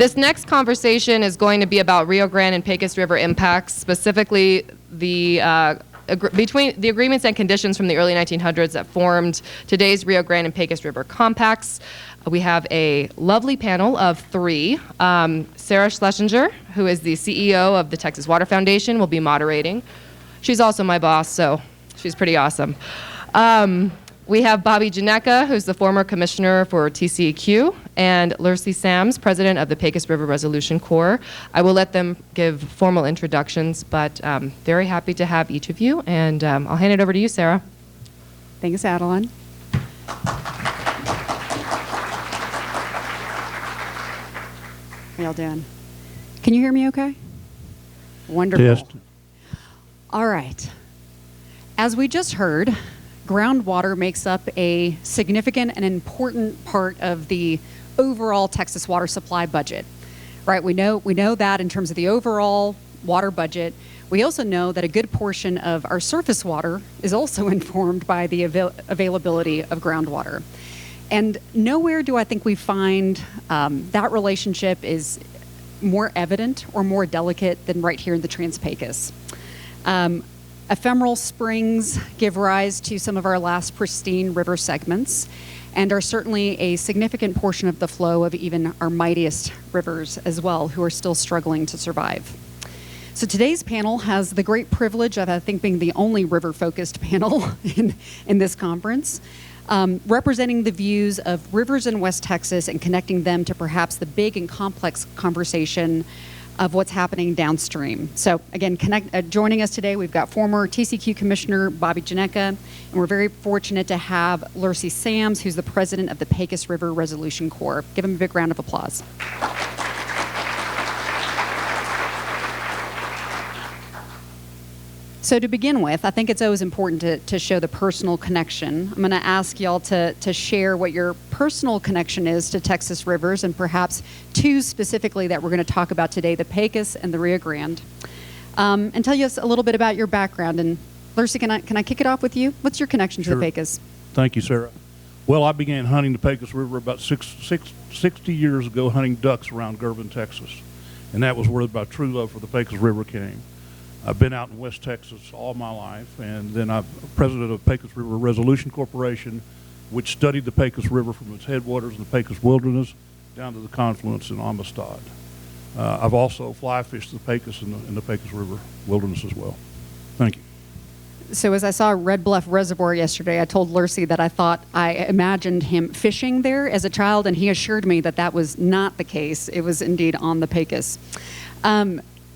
This next conversation is going to be about Rio Grande and Pecos River impacts, specifically between the agreements and conditions from the early 1900s that formed today's Rio Grande and Pecos River compacts. We have a lovely panel of three. Sarah Schlessinger, who is the CEO of the Texas Water Foundation, will be moderating. She's also my boss, so she's pretty awesome. We have Bobby Janecka, who's the former commissioner for TCEQ, and Lourcey Sams, president of the Pecos River Resolution Corps. I will let them give formal introductions, but very happy to have each of you, and I'll hand it over to you, Sarah. Thanks, Adeline. How y'all doing? Can you hear me okay? Wonderful. Yes. All right. As we just heard, groundwater makes up a significant and important part of the overall Texas water supply budget, right? We know that in terms of the overall water budget. We also know that a good portion of our surface water is also informed by the availability of groundwater. And nowhere do I think we find that relationship is more evident or more delicate than right here in the Trans-Pecos. Ephemeral springs give rise to some of our last pristine river segments and are certainly a significant portion of the flow of even our mightiest rivers as well, who are still struggling to survive. So today's panel has the great privilege of, I think, being the only river-focused panel in this conference, representing the views of rivers in West Texas and connecting them to perhaps the big and complex conversation of what's happening downstream. So again, joining us today, we've got former TCEQ Commissioner Bobby Janecka, and we're very fortunate to have Lourcey Sams, who's the president of the Pecos River Resolution Corps. Give him a big round of applause. So to begin with, I think it's always important to show the personal connection. I'm going to ask y'all to share what your personal connection is to Texas rivers, and perhaps two specifically that we're going to talk about today, the Pecos and the Rio Grande, and tell us a little bit about your background. And Lourcey, can I kick it off with you? What's your connection to the Pecos? Thank you, Sarah. Well, I began hunting the Pecos River about 60 years ago, hunting ducks around Girvan, Texas. And that was where my true love for the Pecos River came. I've been out in West Texas all my life, and then I'm president of Pecos River Resolution Corporation, which studied the Pecos River from its headwaters in the Pecos Wilderness down to the confluence in Amistad. I've also fly fished the Pecos in the Pecos River Wilderness as well. Thank you. So as I saw Red Bluff Reservoir yesterday, I told Lourcey that I imagined him fishing there as a child, and he assured me that that was not the case. It was indeed on the Pecos.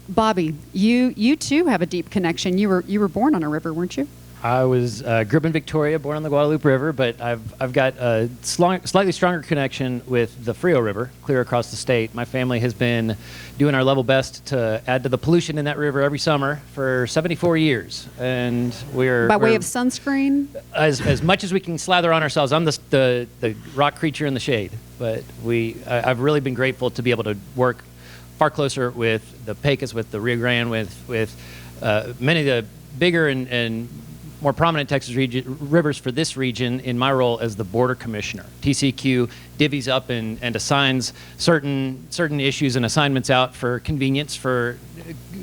Bobby, you too have a deep connection. You were born on a river, weren't you? I was grew up in Victoria, born on the Guadalupe River, but I've got a slightly stronger connection with the Frio River, clear across the state. My family has been doing our level best to add to the pollution in that river every summer for 74 years, and we're by way of sunscreen. As much as we can slather on ourselves. I'm the rock creature in the shade, but I've really been grateful to be able to work far closer with the Pecos, with the Rio Grande, with many of the bigger and more prominent Texas rivers for this region in my role as the border commissioner. TCEQ divvies up and assigns certain issues and assignments out for convenience, for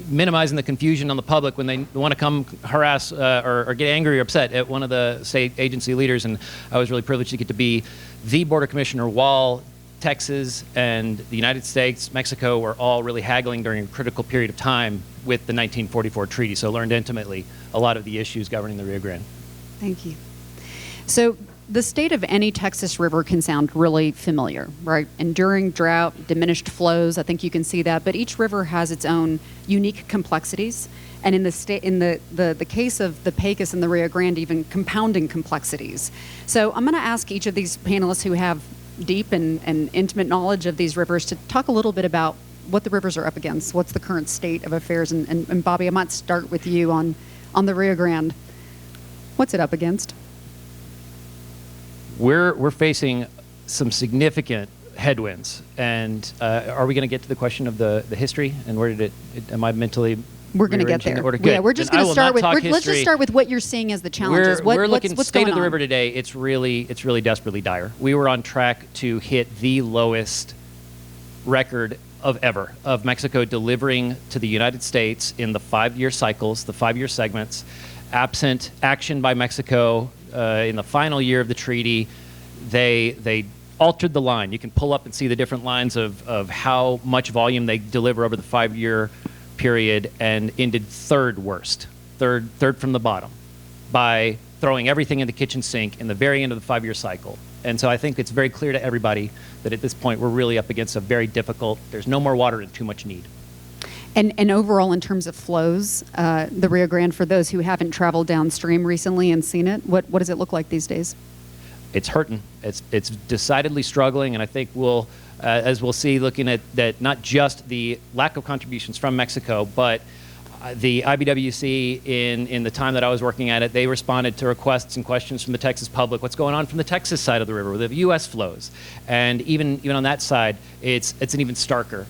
minimizing the confusion on the public when they want to come harass or get angry or upset at one of the state agency leaders. And I was really privileged to get to be the border commissioner while Texas and the United States, Mexico were all really haggling during a critical period of time with the 1944 treaty. So learned intimately a lot of the issues governing the Rio Grande. Thank you. So the state of any Texas river can sound really familiar, right? Enduring drought, diminished flows, I think you can see that, but each river has its own unique complexities. And in the case of the Pecos and the Rio Grande, even compounding complexities. So I'm going to ask each of these panelists who have deep and intimate knowledge of these rivers to talk a little bit about what the rivers are up against, what's the current state of affairs, and Bobby, I might start with you on the Rio Grande. What's it up against? We're facing some significant headwinds, and are we going to get to the question of the history and where did am I mentally? We're going to get there. Yeah, we're just going to start with. Let's just start with what you're seeing as the challenges. We're looking what's state going of the on? river today. It's really desperately dire. We were on track to hit the lowest record of ever of Mexico delivering to the United States in the 5-year cycles, the 5-year segments, absent action by Mexico in the final year of the treaty. They altered the line. You can pull up and see the different lines of how much volume they deliver over the 5-year period, and ended third worst, third from the bottom, by throwing everything in the kitchen sink in the very end of the 5-year cycle. And so I think it's very clear to everybody that at this point we're really up against a very difficult, there's no more water and too much need. And overall, in terms of flows, the Rio Grande, for those who haven't traveled downstream recently and seen it, what does it look like these days? It's hurting. It's decidedly struggling, and I think we'll, as we'll see, looking at that, not just the lack of contributions from Mexico, but the IBWC, in the time that I was working at it, they responded to requests and questions from the Texas public. What's going on from the Texas side of the river, the U.S. flows, and even on that side, it's an even starker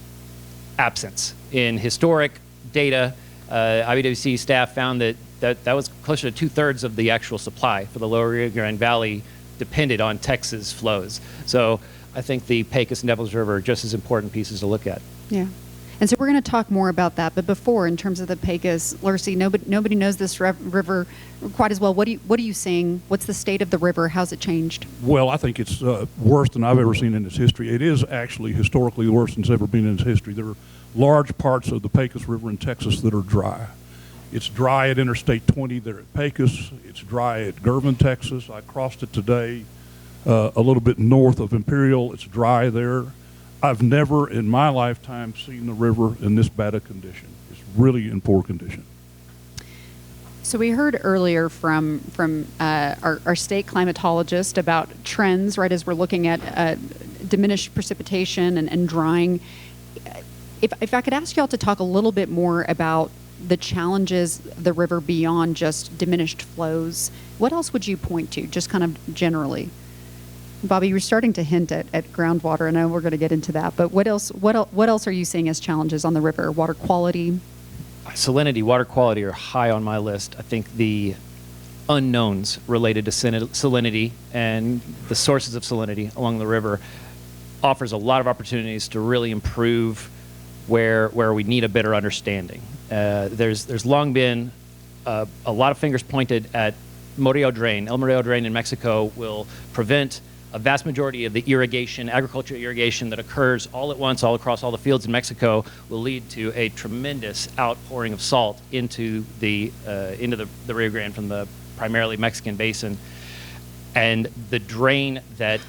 absence in historic data. IBWC staff found that was closer to 2/3 of the actual supply for the lower Rio Grande Valley depended on Texas flows. So I think the Pecos and Devils River are just as important pieces to look at. Yeah. And so we're going to talk more about that. But before, in terms of the Pecos, Lourcey, nobody knows this river quite as well. What are you seeing? What's the state of the river? How's it changed? Well, I think it's worse than I've ever seen in its history. It is actually historically worse than it's ever been in its history. There are large parts of the Pecos River in Texas that are dry. It's dry at Interstate 20 there at Pecos. It's dry at Girvan, Texas. I crossed it today a little bit north of Imperial. It's dry there. I've never in my lifetime seen the river in this bad a condition. It's really in poor condition. So we heard earlier from our state climatologist about trends, right, as we're looking at diminished precipitation and drying. If I could ask y'all to talk a little bit more about the challenges of the river beyond just diminished flows, what else would you point to, just kind of generally? Bobby, you were starting to hint at groundwater, and I know we're going to get into that, but what else are you seeing as challenges on the river? Water quality? Salinity, water quality are high on my list. I think the unknowns related to salinity and the sources of salinity along the river offers a lot of opportunities to really improve where we need a better understanding. There's long been a lot of fingers pointed at Murillo Drain. El Murillo Drain in Mexico will prevent a vast majority of the irrigation, agricultural irrigation that occurs all at once, all across all the fields in Mexico, will lead to a tremendous outpouring of salt into the Rio Grande from the primarily Mexican basin. And the drain that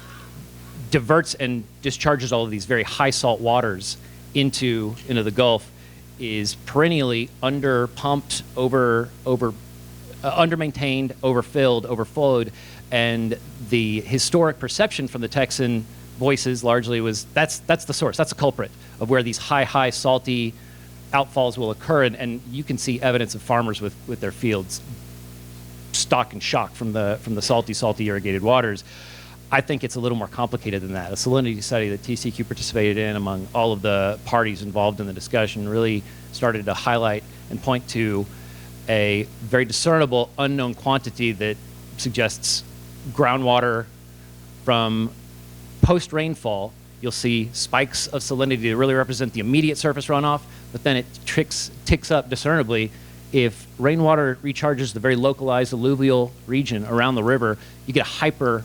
diverts and discharges all of these very high salt waters into the Gulf is perennially underpumped, under-maintained, overfilled, overflowed. And the historic perception from the Texan voices largely was that's the source, that's the culprit of where these high salty outfalls will occur. And you can see evidence of farmers with their fields stock and shock from the salty irrigated waters. I think it's a little more complicated than that. A salinity study that TCEQ participated in among all of the parties involved in the discussion really started to highlight and point to a very discernible unknown quantity that suggests groundwater from post-rainfall. You'll see spikes of salinity that really represent the immediate surface runoff, but then it ticks up discernibly. If rainwater recharges the very localized alluvial region around the river, you get a hyper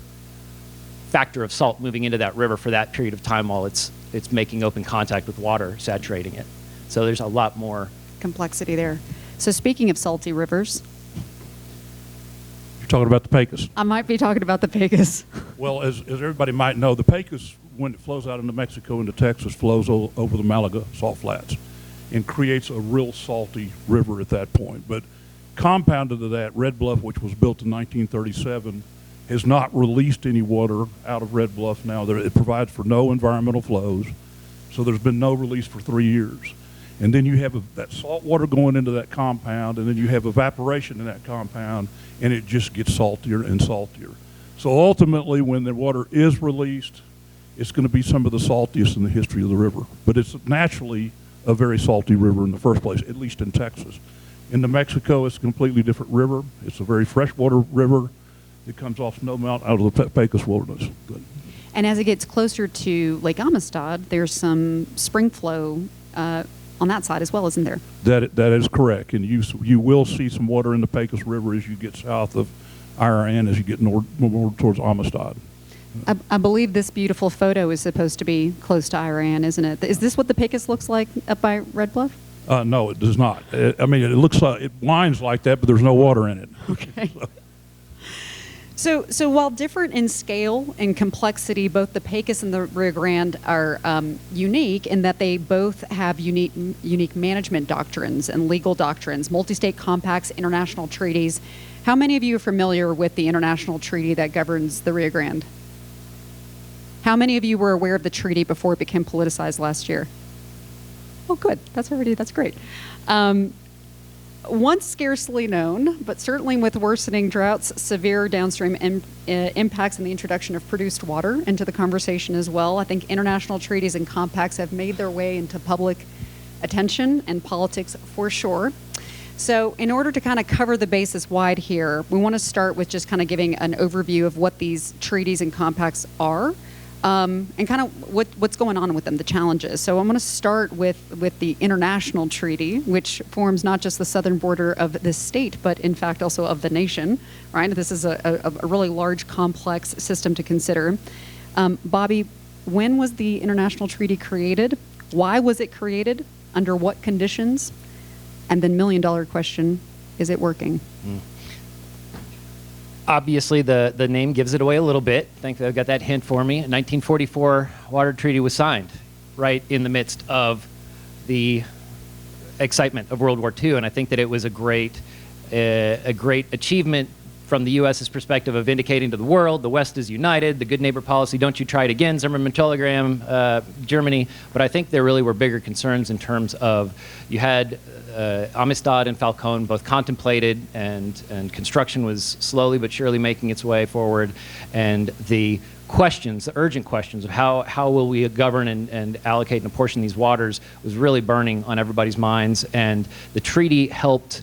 factor of salt moving into that river for that period of time while it's making open contact with water, saturating it. So there's a lot more complexity there. So speaking of salty rivers, you're talking about the Pecos. I might be talking about the Pecos. Well, as everybody might know, the Pecos, when it flows out into Mexico into Texas, flows over the Malaga salt flats and creates a real salty river at that point. But compounded to that, Red Bluff, which was built in 1937, has not released any water out of Red Bluff now. It provides for no environmental flows, so there's been no release for 3 years. And then you have that salt water going into that compound, and then you have evaporation in that compound, and it just gets saltier and saltier. So ultimately, when the water is released, it's going to be some of the saltiest in the history of the river. But it's naturally a very salty river in the first place, at least in Texas. In New Mexico, it's a completely different river. It's a very freshwater river. It comes off Snow Mountain out of the Pecos wilderness. Good. And as it gets closer to Lake Amistad, there's some spring flow on that side as well, isn't there? That is correct, and you will see some water in the Pecos River as you get south of Iran, as you get more towards Amistad. I believe this beautiful photo is supposed to be close to Iran, isn't it? Is this what the Pecos looks like up by Red Bluff? No, it does not. I mean, it looks like it winds like that, but there's no water in it. Okay. So while different in scale and complexity, both the Pecos and the Rio Grande are unique in that they both have unique management doctrines and legal doctrines, multi-state compacts, international treaties. How many of you are familiar with the international treaty that governs the Rio Grande? How many of you were aware of the treaty before it became politicized last year? Oh, good. That's great. Once scarcely known, but certainly with worsening droughts, severe downstream impacts, and the introduction of produced water into the conversation as well, I think international treaties and compacts have made their way into public attention and politics for sure. So in order to kind of cover the bases wide here, we want to start with just kind of giving an overview of what these treaties and compacts are. And kind of what's going on with them, the challenges. So I'm going to start with the international treaty, which forms not just the southern border of this state, but in fact also of the nation, right? This is a really large, complex system to consider. Bobby, when was the international treaty created? Why was it created? Under what conditions? And then million-dollar question, is it working? Obviously, the name gives it away a little bit. Thankfully, I've got that hint for me. 1944 Water Treaty was signed right in the midst of the excitement of World War II, and I think that it was a great achievement from the U.S.'s perspective of indicating to the world, the West is united, the good neighbor policy, don't you try it again, Zimmermann telegram, Germany. But I think there really were bigger concerns in terms of you had Amistad and Falcone both contemplated, and construction was slowly but surely making its way forward. And the questions, the urgent questions of how will we govern and allocate and apportion these waters was really burning on everybody's minds. And the treaty helped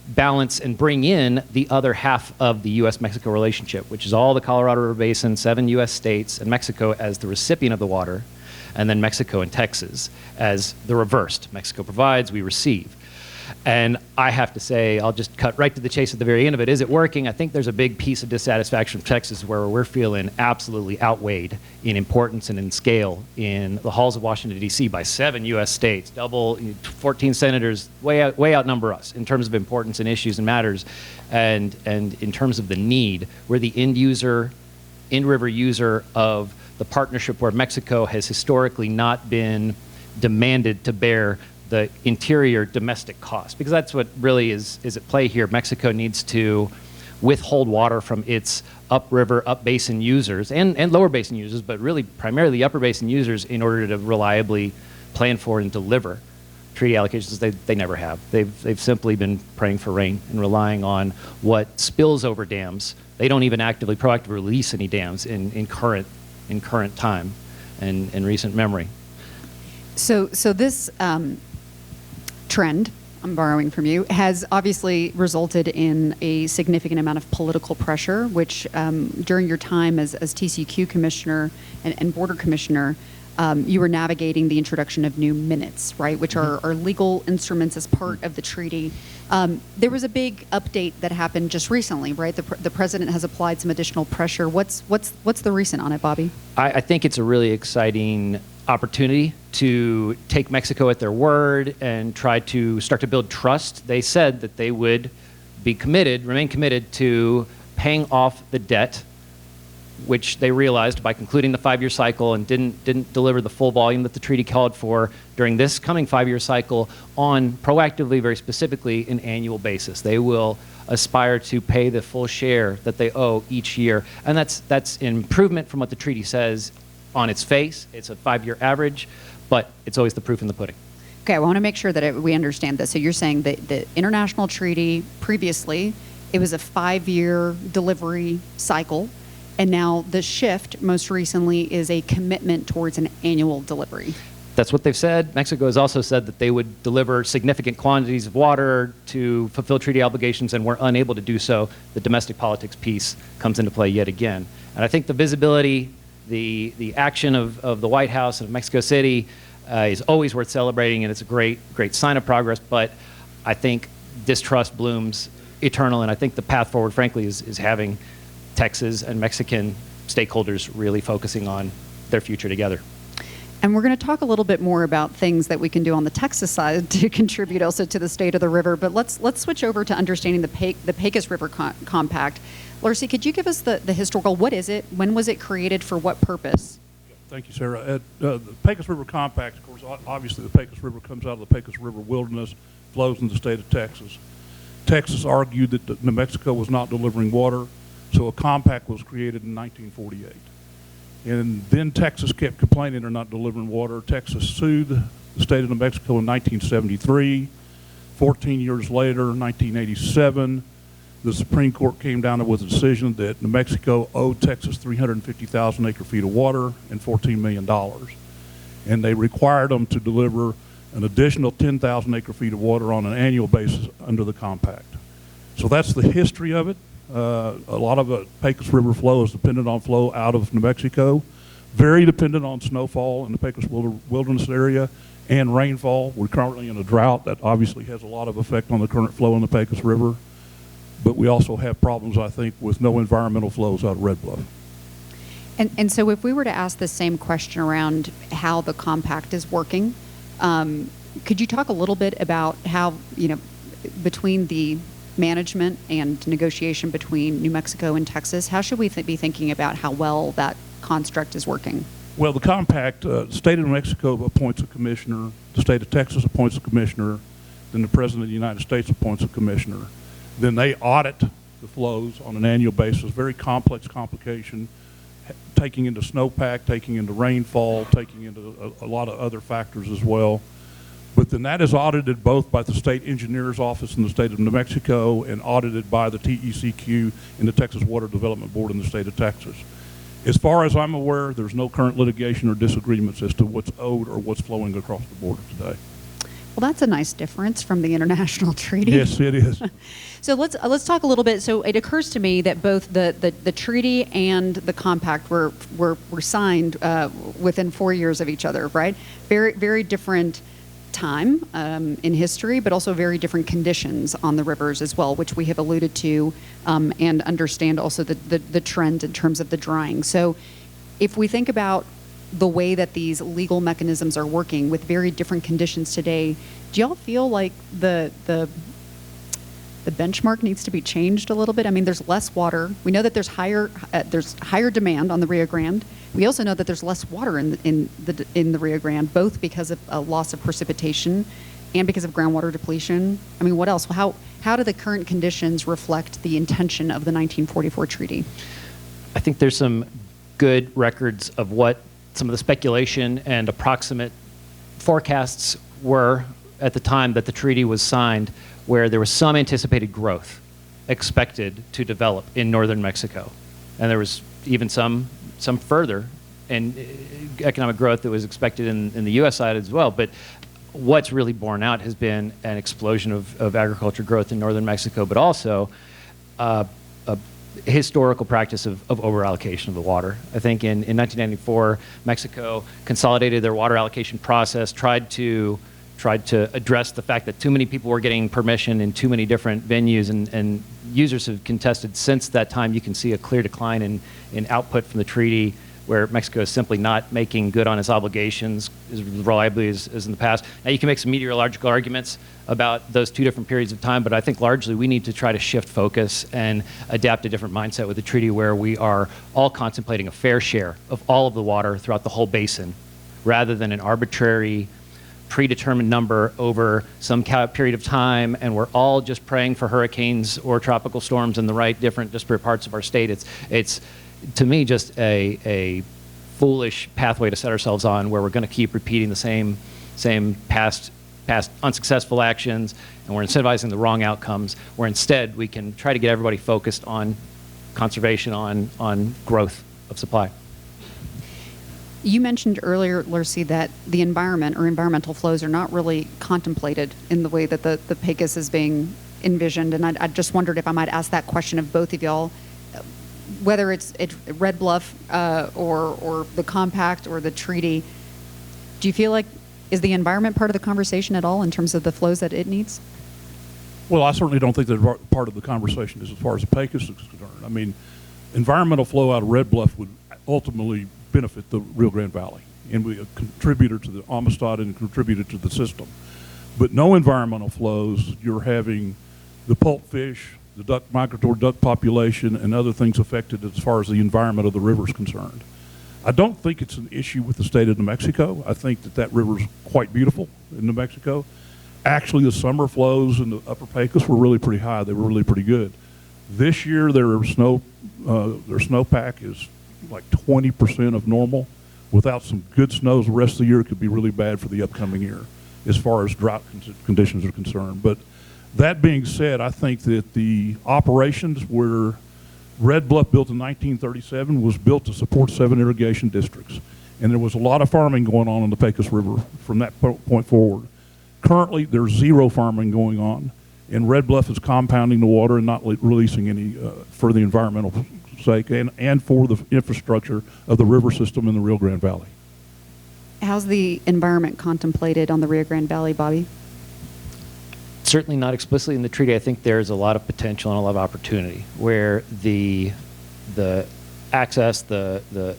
balance and bring in the other half of the U.S.-Mexico relationship, which is all the Colorado River Basin, 7 U.S. states, and Mexico as the recipient of the water, and then Mexico and Texas as the reversed. Mexico provides, we receive. And I have to say, I'll just cut right to the chase at the very end of it. Is it working? I think there's a big piece of dissatisfaction from Texas where we're feeling absolutely outweighed in importance and in scale in the halls of Washington, D.C. by 7 U.S. states, double 14 senators, way outnumber us in terms of importance and issues and matters. And in terms of the need, we're the in-river user of the partnership where Mexico has historically not been demanded to bear the interior domestic cost, because that's what really is at play here. Mexico needs to withhold water from its upriver, up basin users and lower basin users, but really primarily upper basin users in order to reliably plan for and deliver treaty allocations. They never have. They've simply been praying for rain and relying on what spills over dams. They don't even actively, proactively release any dams in current time and in recent memory. So this trend, I'm borrowing from you, has obviously resulted in a significant amount of political pressure, which during your time as TCEQ commissioner and border commissioner, you were navigating the introduction of new minutes, right, which are legal instruments as part of the treaty. There was a big update that happened just recently, right? The president has applied some additional pressure. What's the recent on it, Bobby? I think it's a really exciting opportunity to take Mexico at their word and try to start to build trust. They said that they would remain committed to paying off the debt, which they realized by concluding the 5-year cycle and didn't deliver the full volume that the treaty called for during this coming 5-year cycle on proactively, very specifically, an annual basis. They will aspire to pay the full share that they owe each year. And that's an improvement from what the treaty says on its face. It's a 5-year average, but it's always the proof in the pudding. Okay, I want to make sure that we understand this. So you're saying that the international treaty previously, it was a 5-year delivery cycle, and now the shift most recently is a commitment towards an annual delivery. That's what they've said. Mexico has also said that they would deliver significant quantities of water to fulfill treaty obligations and were unable to do so. The domestic politics piece comes into play yet again. And I think the visibility the action of the White House and of Mexico City is always worth celebrating, and it's a great sign of progress. But I think distrust blooms eternal, and I think the path forward, frankly, is having Texas and Mexican stakeholders really focusing on their future together. And we're going to talk a little bit more about things that we can do on the Texas side to contribute also to the state of the river. But let's switch over to understanding the Pecos River Compact. Lourcey, could you give us the historical? What is it? When was it created? For what purpose? Thank you, Sarah. The Pecos River Compact, of course, obviously the Pecos River comes out of the Pecos River Wilderness, flows in the state of Texas. Texas argued that New Mexico was not delivering water, so a compact was created in 1948. And then Texas kept complaining they're not delivering water. Texas sued the state of New Mexico in 1973. 14 years later, 1987, the Supreme Court came down with a decision that New Mexico owed Texas 350,000 acre-feet of water and $14 million. And they required them to deliver an additional 10,000 acre-feet of water on an annual basis under the compact. So that's the history of it. A lot of the Pecos River flow is dependent on flow out of New Mexico, very dependent on snowfall in the Pecos Wilderness area and rainfall. We're currently in a drought that obviously has a lot of effect on the current flow in the Pecos River, but we also have problems, I think, with no environmental flows out of Red Bluff. And so if we were to ask the same question around how the compact is working, could you talk a little bit about how, between the management and negotiation between New Mexico and Texas, how should we be thinking about how well that construct is working? Well, the compact, the state of New Mexico appoints a commissioner, the state of Texas appoints a commissioner, then the President of the United States appoints a commissioner. Then they audit the flows on an annual basis, very complex complication, taking into snowpack, taking into rainfall, taking into a lot of other factors as well. But then that is audited both by the state engineer's office in the state of New Mexico and audited by the TCEQ in the Texas Water Development Board in the state of Texas. As far as I'm aware, there's no current litigation or disagreements as to what's owed or what's flowing across the border today. Well, that's a nice difference from the international treaty. Yes, it is. So let's talk a little bit. So it occurs to me that both the treaty and the compact were signed within 4 years of each other, right? Very, very different time in history, but also very different conditions on the rivers as well, which we have alluded to and understand also the trend in terms of the drying. So if we think about the way that these legal mechanisms are working with very different conditions today, do y'all feel like the benchmark needs to be changed a little bit? I mean, there's less water. We know that there's higher demand on the Rio Grande. We also know that there's less water in the Rio Grande, both because of a loss of precipitation and because of groundwater depletion. I mean, what else? How do the current conditions reflect the intention of the 1944 treaty? I think there's some good records of what some of the speculation and approximate forecasts were at the time that the treaty was signed, where there was some anticipated growth expected to develop in northern Mexico. And there was even some further and economic growth that was expected in the U.S. side as well. But what's really borne out has been an explosion of agriculture growth in northern Mexico, but also a historical practice of over-allocation of the water. I think in 1994, Mexico consolidated their water allocation process, tried to address the fact that too many people were getting permission in too many different venues, and users have contested since that time. You can see a clear decline in output from the treaty, where Mexico is simply not making good on its obligations as reliably as in the past. Now, you can make some meteorological arguments about those two different periods of time, but I think largely we need to try to shift focus and adapt a different mindset with the treaty, where we are all contemplating a fair share of all of the water throughout the whole basin, rather than an arbitrary, predetermined number over some period of time, and we're all just praying for hurricanes or tropical storms in the right different disparate parts of our state. It's to me just a foolish pathway to set ourselves on, where we're going to keep repeating the same past unsuccessful actions, and we're incentivizing the wrong outcomes, where instead we can try to get everybody focused on conservation, on growth of supply. You mentioned earlier, Lourcey, that the environment or environmental flows are not really contemplated in the way that the Pecos is being envisioned, and I just wondered if I might ask that question of both of y'all. whether it's Red Bluff or the compact or the treaty, do you feel like, is the environment part of the conversation at all in terms of the flows that it needs? Well, I certainly don't think that part of the conversation is as far as the Pecos is concerned. I mean, environmental flow out of Red Bluff would ultimately benefit the Rio Grande Valley and be a contributor to the Amistad and a contributor to the system. But no environmental flows, you're having the pulpfish, the migratory duck population, and other things affected as far as the environment of the river is concerned. I don't think it's an issue with the state of New Mexico. I think that river's quite beautiful in New Mexico. Actually, the summer flows in the upper Pecos were really pretty high. They were really pretty good. This year, their snowpack is like 20% of normal. Without some good snows the rest of the year, it could be really bad for the upcoming year as far as drought conditions are concerned. But that being said, I think that the operations were Red Bluff, built in 1937, was built to support 7 irrigation districts. And there was a lot of farming going on the Pecos River from that point forward. Currently, there's 0 farming going on, and Red Bluff is compounding the water and not releasing any for the environmental sake and for the infrastructure of the river system in the Rio Grande Valley. How's the environment contemplated on the Rio Grande Valley, Bobby? Certainly not explicitly in the treaty. I think there's a lot of potential and a lot of opportunity where the access, the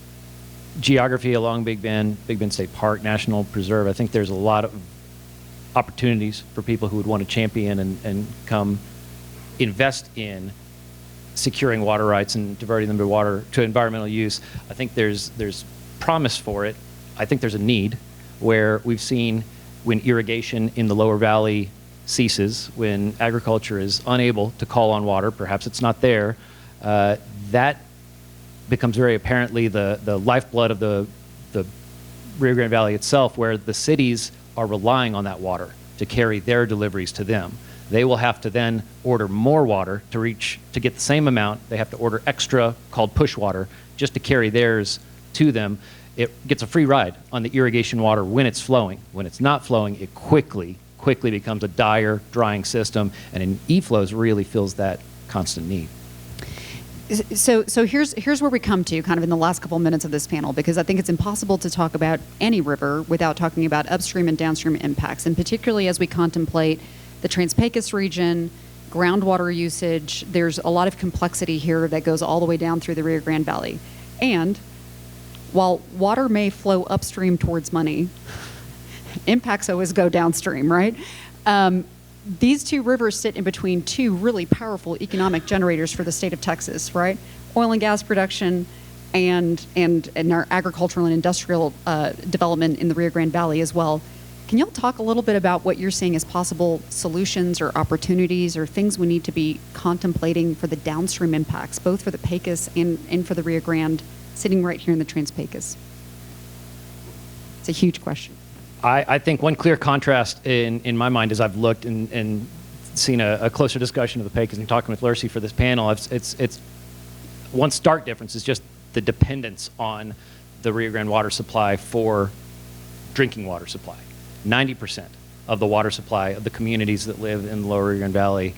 geography along Big Bend State Park, National Preserve, I think there's a lot of opportunities for people who would want to champion and come invest in securing water rights and diverting them to environmental use. I think there's promise for it. I think there's a need where we've seen when irrigation in the lower valley ceases, when agriculture is unable to call on water, perhaps it's not there, that becomes very apparently the lifeblood of the Rio Grande Valley itself, where the cities are relying on that water to carry their deliveries to them. They will have to then order more water to get the same amount. They have to order extra, called push water, just to carry theirs to them. It gets a free ride on the irrigation water when it's flowing. When it's not flowing, it quickly becomes a dire, drying system, and in e-flows really fills that constant need. So here's where we come to kind of in the last couple minutes of this panel, because I think it's impossible to talk about any river without talking about upstream and downstream impacts, and particularly as we contemplate the Trans-Pecos region, groundwater usage. There's a lot of complexity here that goes all the way down through the Rio Grande Valley. And while water may flow upstream towards money, impacts always go downstream, right? These 2 rivers sit in between 2 really powerful economic generators for the state of Texas, right? Oil and gas production and our agricultural and industrial development in the Rio Grande Valley as well. Can y'all talk a little bit about what you're seeing as possible solutions or opportunities or things we need to be contemplating for the downstream impacts, both for the Pecos and for the Rio Grande, sitting right here in the Trans-Pecos? It's a huge question. I think one clear contrast in my mind as I've looked and seen a closer discussion of the Pecos and talking with Lourcey for this panel, it's one stark difference is just the dependence on the Rio Grande water supply for drinking water supply. 90% of the water supply of the communities that live in the lower Rio Grande Valley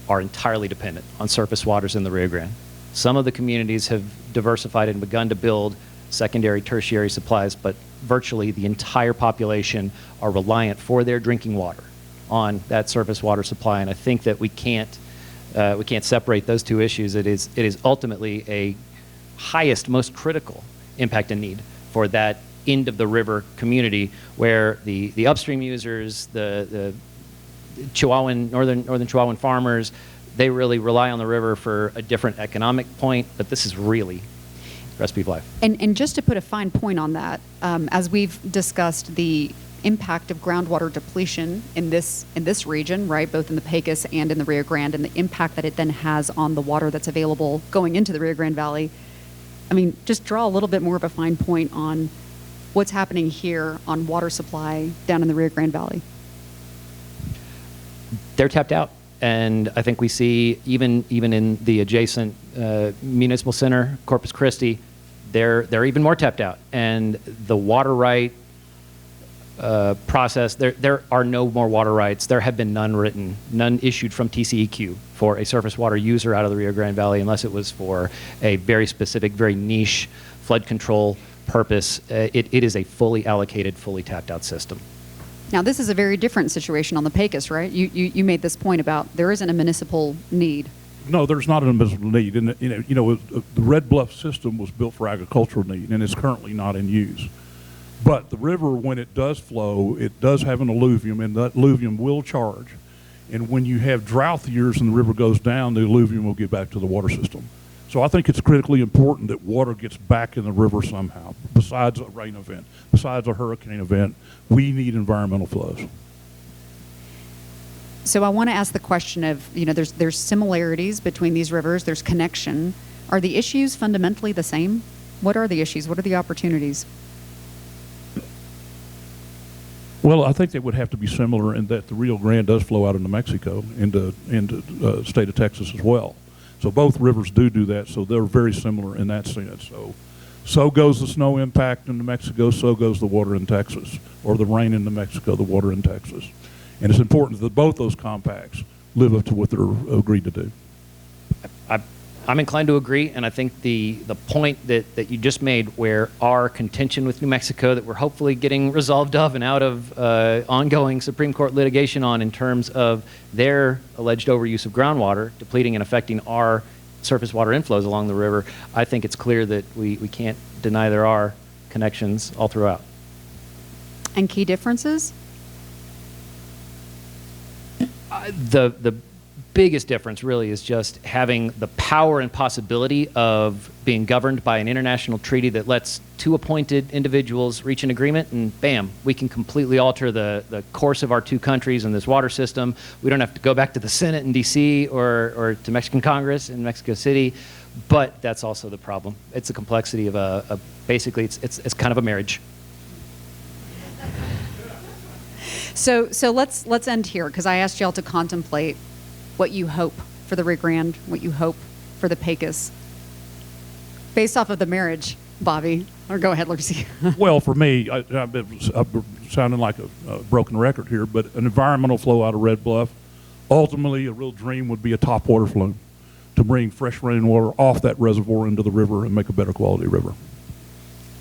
are entirely dependent on surface waters in the Rio Grande. Some of the communities have diversified and begun to build secondary, tertiary supplies, but virtually the entire population are reliant for their drinking water on that surface water supply. And I think that we can't separate those 2 issues. It is ultimately a highest, most critical impact and need for that end of the river community, where the upstream users, the Chihuahuan, northern Chihuahuan farmers, they really rely on the river for a different economic point, but this is really recipe of life. And just to put a fine point on that, as we've discussed the impact of groundwater depletion in this region, right, both in the Pecos and in the Rio Grande, and the impact that it then has on the water that's available going into the Rio Grande Valley, I mean, just draw a little bit more of a fine point on what's happening here on water supply down in the Rio Grande Valley. They're tapped out. And I think we see even in the adjacent municipal center, Corpus Christi, they're even more tapped out. And the water right process. There are no more water rights. There have been none written, none issued from TCEQ for a surface water user out of the Rio Grande Valley unless it was for a very specific, very niche flood control purpose. It is a fully allocated, fully tapped out system. Now, this is a very different situation on the Pecos, right? You made this point about there isn't a municipal need. No, there's not a municipal need. And, the Red Bluff system was built for agricultural need, and it's currently not in use. But the river, when it does flow, it does have an alluvium, and that alluvium will charge. And when you have drought years and the river goes down, the alluvium will get back to the water system. So I think it's critically important that water gets back in the river somehow. Besides a rain event, besides a hurricane event, we need environmental flows. So I want to ask the question of, there's similarities between these rivers, there's connection. Are the issues fundamentally the same? What are the issues? What are the opportunities? Well, I think they would have to be similar in that the Rio Grande does flow out into Mexico, into state of Texas as well. So both rivers do that, so they're very similar in that sense. So goes the snow impact in New Mexico, so goes the water in Texas, or the rain in New Mexico, the water in Texas. And it's important that both those compacts live up to what they're agreed to do. I'm inclined to agree, and I think the point that you just made, where our contention with New Mexico that we're hopefully getting resolved of and out of ongoing Supreme Court litigation on in terms of their alleged overuse of groundwater, depleting and affecting our surface water inflows along the river, I think it's clear that we can't deny there are connections all throughout. And key differences? The biggest difference really is just having the power and possibility of being governed by an international treaty that lets two appointed individuals reach an agreement, and bam, we can completely alter the course of our two countries and this water system. We don't have to go back to the Senate in D.C. or to Mexican Congress in Mexico City, but that's also the problem. It's the complexity of basically it's kind of a marriage. So let's end here, because I asked y'all to contemplate what you hope for the Rio Grande, what you hope for the Pecos, based off of the marriage, Bobby. Or go ahead, Lourcey. Well, for me, I'm sounding like a broken record here, but an environmental flow out of Red Bluff, ultimately a real dream would be a topwater flume to bring fresh rainwater off that reservoir into the river and make a better quality river.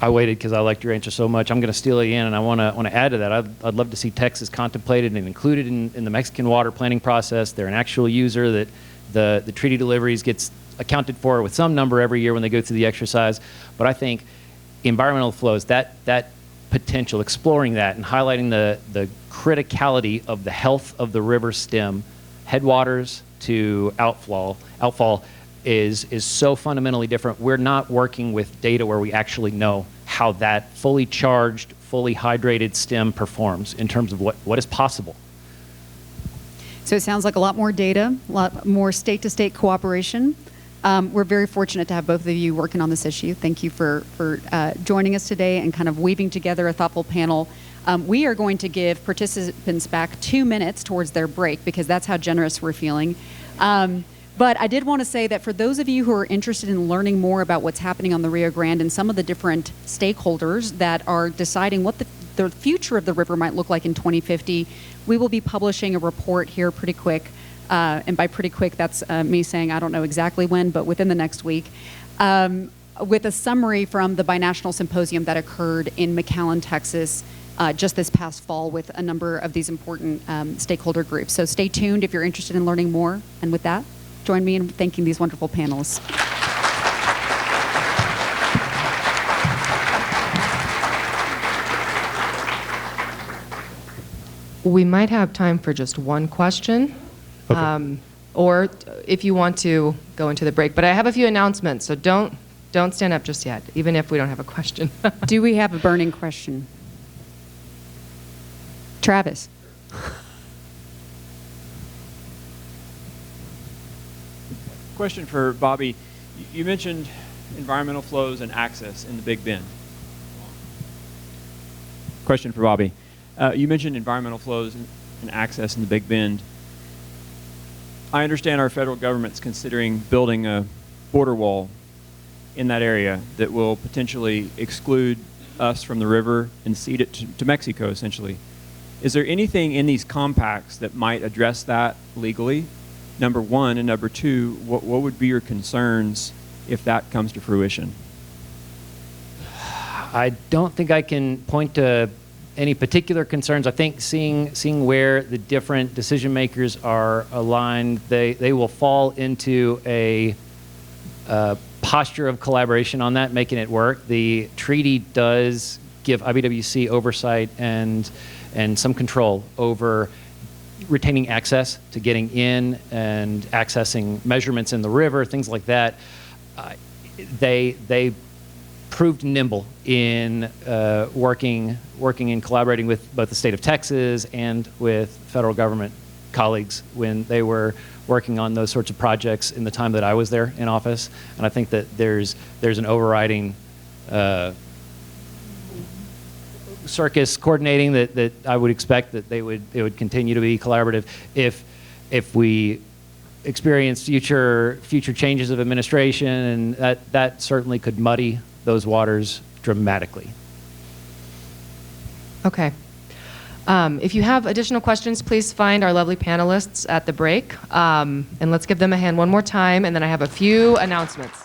I waited because I liked your answer so much. I'm going to steal you in, and I want to add to that. I'd love to see Texas contemplated and included in the Mexican water planning process. They're an actual user that the treaty deliveries gets accounted for with some number every year when they go through the exercise. But I think environmental flows, that potential, exploring that and highlighting the criticality of the health of the river stem, headwaters to outfall is so fundamentally different. We're not working with data where we actually know how that fully charged, fully hydrated stem performs in terms of what is possible. So it sounds like a lot more data, a lot more state-to-state cooperation. We're very fortunate to have both of you working on this issue. Thank you for joining us today and kind of weaving together a thoughtful panel. We are going to give participants back 2 minutes towards their break, because that's how generous we're feeling. But I did want to say that for those of you who are interested in learning more about what's happening on the Rio Grande and some of the different stakeholders that are deciding what the future of the river might look like in 2050, we will be publishing a report here pretty quick. And by pretty quick, that's me saying I don't know exactly when, but within the next week, with a summary from the binational symposium that occurred in McAllen, Texas, just this past fall, with a number of these important stakeholder groups. So stay tuned if you're interested in learning more. And with that, join me in thanking these wonderful panelists. We might have time for just one question, Okay. or if you want to go into the break. But I have a few announcements, so don't stand up just yet, even if we don't have a question. Do we have a burning question? Travis. Question for Bobby. You mentioned environmental flows and access in the Big Bend. Question for Bobby. You mentioned environmental flows and access in the Big Bend. I understand our federal government's considering building a border wall in that area that will potentially exclude us from the river and cede it to Mexico, essentially. Is there anything in these compacts that might address that legally? Number one, and number two, what would be your concerns if that comes to fruition? I don't think I can point to any particular concerns. I think seeing where the different decision makers are aligned, they will fall into a posture of collaboration on that, making it work. The treaty does give IBWC oversight and some control over retaining access to getting in and accessing measurements in the river, things like that. They proved nimble in working and collaborating with both the state of Texas and with federal government colleagues when they were working on those sorts of projects in the time that I was there in office. And I think that there's an overriding circus coordinating that I would expect that it would continue to be collaborative. If we experience future changes of administration, and that certainly could muddy those waters dramatically. Okay. If you have additional questions, please find our lovely panelists at the break. And let's give them a hand one more time, and then I have a few announcements.